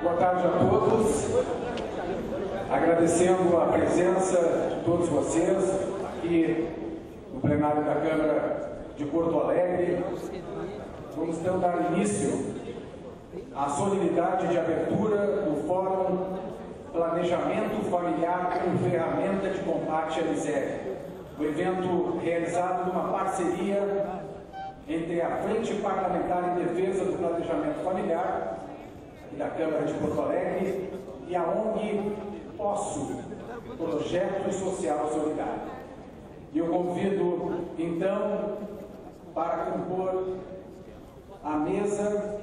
Boa tarde a todos. Agradecendo a presença de todos vocês aqui no plenário da Câmara de Porto Alegre. Vamos então dar início à solenidade de abertura do Fórum Planejamento Familiar como Ferramenta de Combate à Miséria. O evento realizado numa parceria entre a Frente Parlamentar em Defesa do Planejamento Familiar da Câmara de Porto Alegre e a ONG POSSO, Projeto Social Solidário. E eu convido, então, para compor a mesa,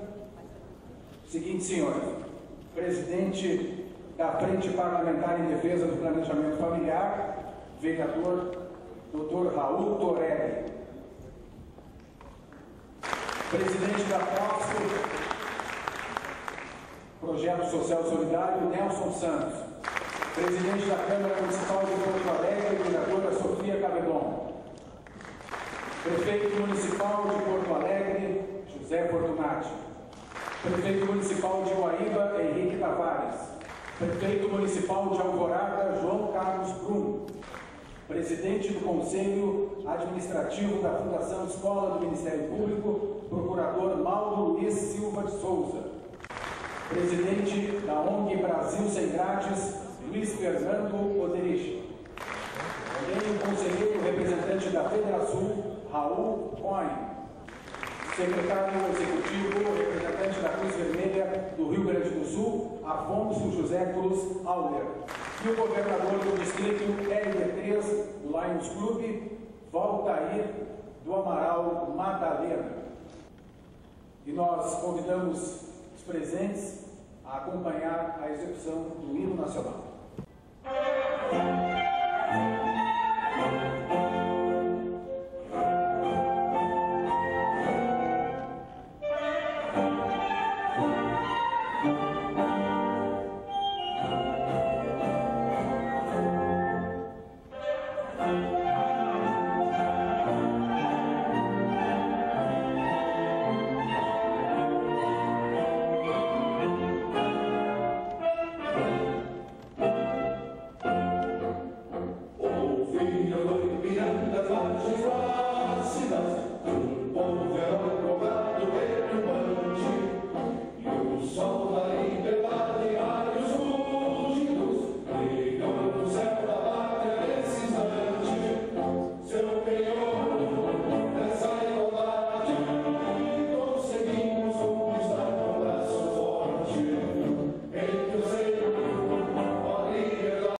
o seguinte senhores: presidente da Frente Parlamentar em Defesa do Planejamento Familiar, vereador Dr. Raul Torelli. Presidente da POSSO, Projeto Social Solidário, Nelson Santos. Presidente da Câmara Municipal de Porto Alegre, vereadora Sofia Cabedon. Prefeito Municipal de Porto Alegre, José Fortunati. Prefeito Municipal de Guaíba, Henrique Tavares. Prefeito Municipal de Alvorada, João Carlos Brum. Presidente do Conselho Administrativo da Fundação Escola do Ministério Público, Procurador Mauro Luiz Silva de Souza. Presidente da ONG Brasil Sem Grades, Luiz Fernando Oderich. Também o conselheiro representante da Federação, Raul Cohen. Secretário Executivo, representante da Cruz Vermelha do Rio Grande do Sul, Afonso José Cruz Auler. E o governador do distrito LD3 do Lions Club, Valtair do Amaral Madalena. E nós convidamos os presentes a acompanhar a execução do hino nacional.